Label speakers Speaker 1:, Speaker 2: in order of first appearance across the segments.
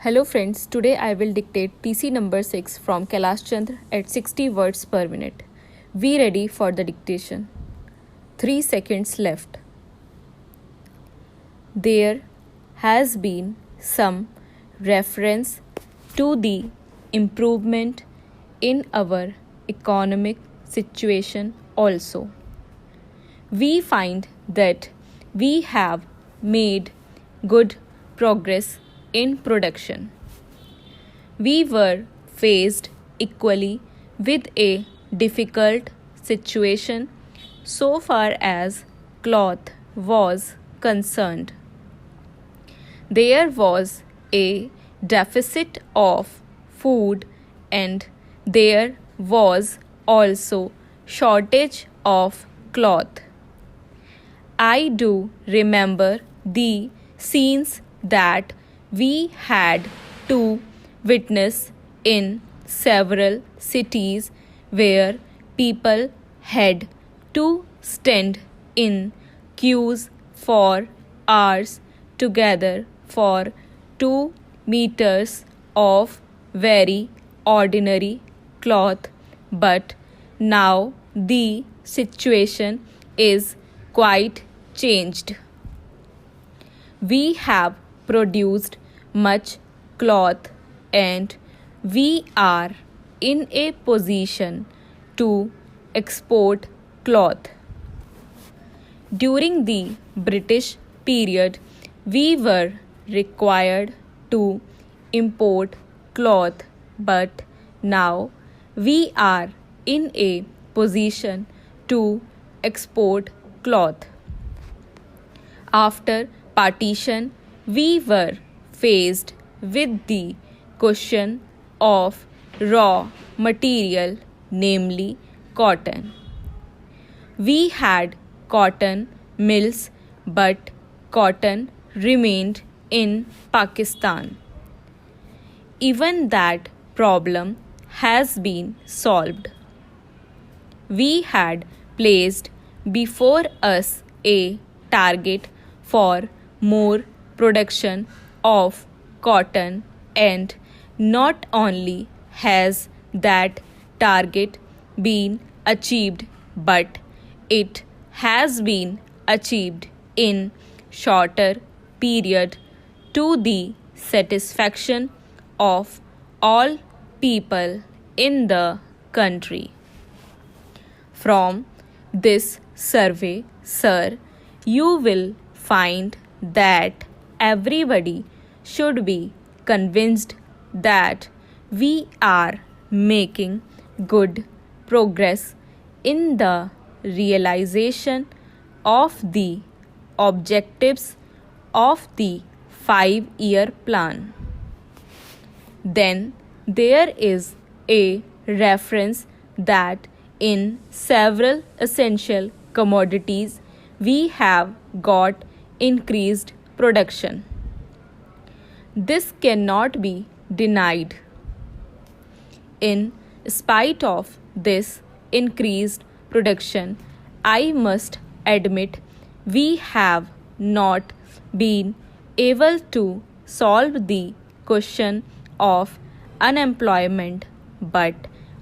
Speaker 1: Hello friends, today I will dictate TC number 6 from Kailash Chandra at 60 words per minute. Be ready for the dictation. 3 seconds left. There has been some reference to the improvement in our economic situation also. We find that we have made good progress in production. We were faced equally with a difficult situation so far as cloth was concerned. There was a deficit of food and there was also shortage of cloth. I do remember the scenes that we had to witness in several cities where people had to stand in queues for hours together for 2 meters of very ordinary cloth, but now the situation is quite changed. We have produced much cloth and we are in a position to export cloth. During the British period, we were required to import cloth, but now we are in a position to export cloth. After partition, we were faced with the question of raw material, namely cotton. We had cotton mills, but cotton remained in Pakistan. Even that problem has been solved. We had placed before us a target for more production of cotton, and not only has that target been achieved, but it has been achieved in shorter period to the satisfaction of all people in the country. From this survey, sir, you will find that everybody should be convinced that we are making good progress in the realization of the objectives of the 5-year plan. Then there is a reference that in several essential commodities we have got increased production. This cannot be denied. In spite of this increased production, I must admit we have not been able to solve the question of unemployment, but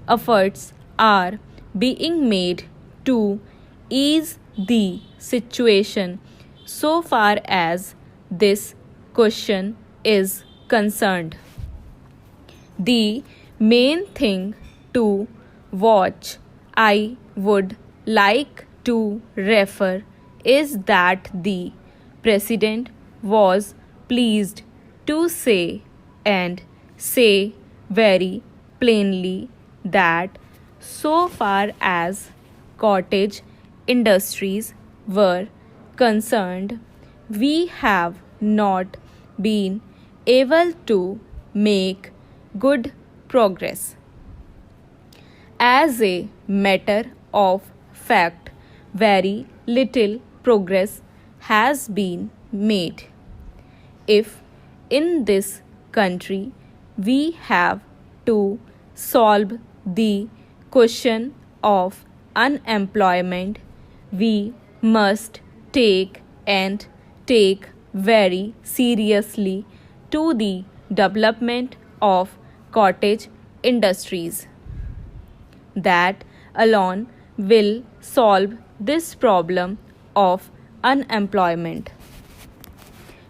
Speaker 1: efforts are being made to ease the situation so far as this question is concerned. The main thing to watch I would like to refer is that the President was pleased to say and say very plainly that so far as cottage industries were concerned, we have not been able to make good progress. As a matter of fact, very little progress has been made. If in this country we have to solve the question of unemployment, we must take very seriously to the development of cottage industries. That alone will solve this problem of unemployment.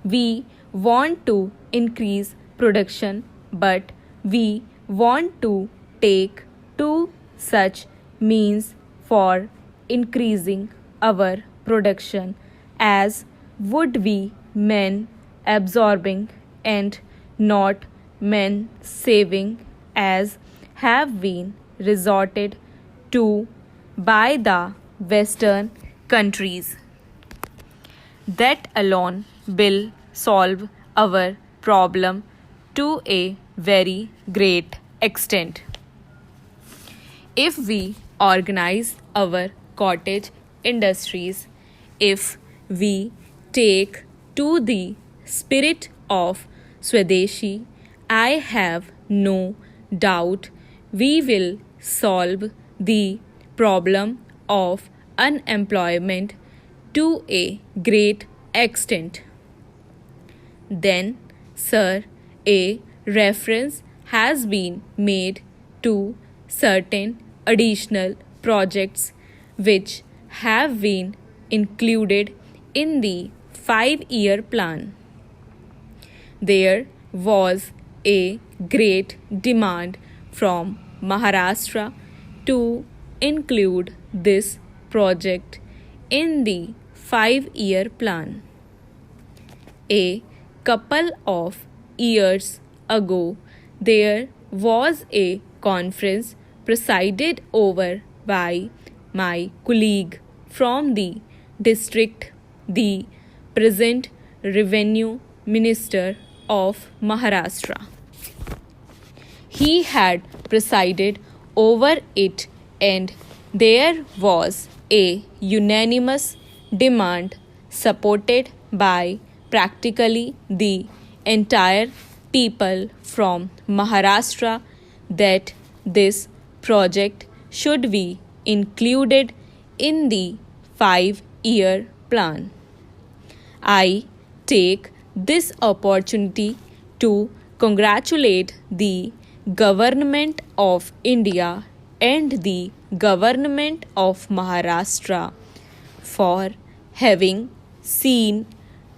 Speaker 1: We want to increase production, but we want to take two such means for increasing our production as would be men absorbing and not men saving as have been resorted to by the Western countries. That alone will solve our problem to a very great extent. If we organize our cottage industries, if we take to the spirit of Swadeshi, I have no doubt we will solve the problem of unemployment to a great extent. Then, sir, a reference has been made to certain additional projects which have been included in the 5-year plan. There was a great demand from Maharashtra to include this project in the 5-year plan. A couple of years ago, there was a conference presided over by my colleague from the district, the present Revenue Minister of Maharashtra. He had presided over it, and there was a unanimous demand supported by practically the entire people from Maharashtra that this project should be included in the 5-year plan. I take this opportunity to congratulate the Government of India and the Government of Maharashtra for having seen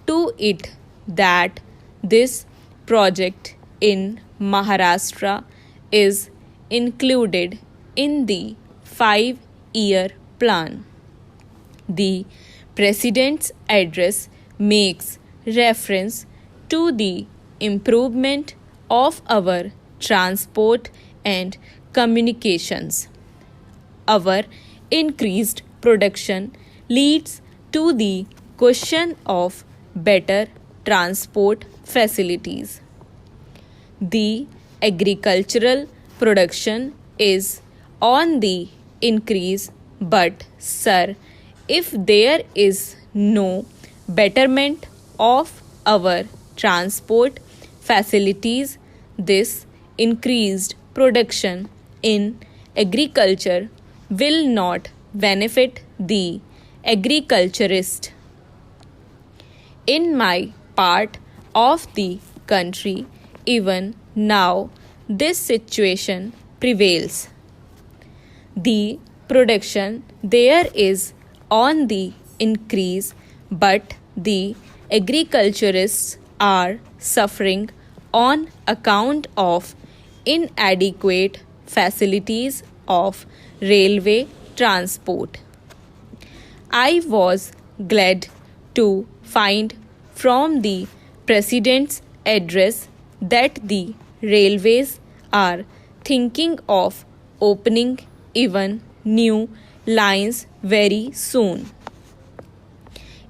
Speaker 1: to it that this project in Maharashtra is included in the 5-year plan. The President's address makes reference to the improvement of our transport and communications. Our increased production leads to the question of better transport facilities. The agricultural production is on the increase, but sir, if there is no betterment of our transport facilities, this increased production in agriculture will not benefit the agriculturist. In my part of the country, even now, this situation prevails. The production there is on the increase, but the agriculturists are suffering on account of inadequate facilities of railway transport. I was glad to find from the President's address that the railways are thinking of opening even new lines very soon.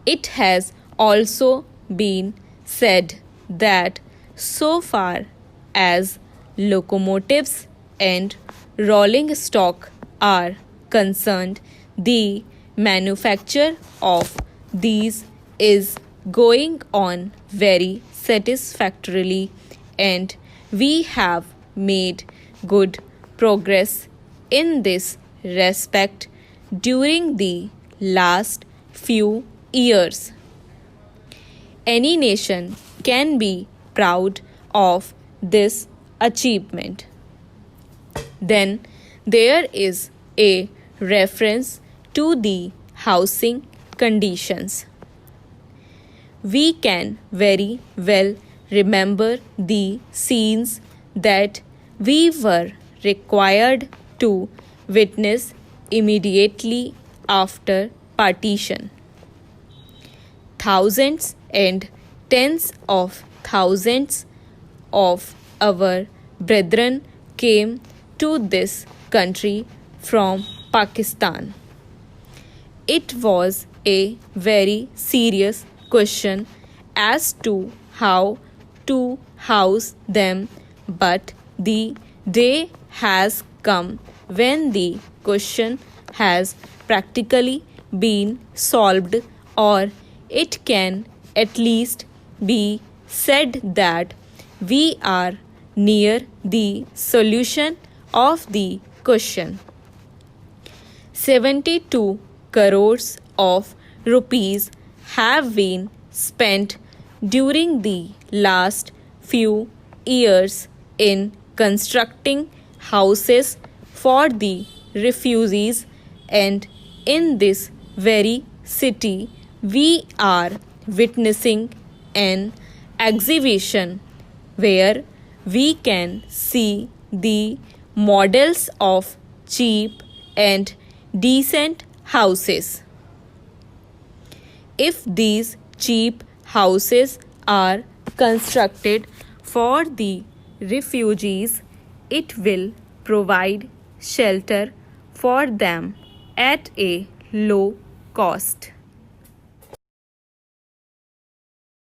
Speaker 1: It has also been said that so far as locomotives and rolling stock are concerned, the manufacture of these is going on very satisfactorily, and we have made good progress in this respect during the last few years. Any nation can be proud of this achievement. Then there is a reference to the housing conditions. We can very well remember the scenes that we were required to witness immediately after partition. Thousands and tens of thousands of our brethren came to this country from Pakistan. It was a very serious question as to how to house them, but the day has come when the question has practically been solved, or it can at least be said that we are near the solution of the question. 72 crores of rupees have been spent during the last few years in constructing houses for the refugees, and in this very city we are witnessing an exhibition where we can see the models of cheap and decent houses. If these cheap houses are constructed for the refugees, it will provide shelter for them at a low cost.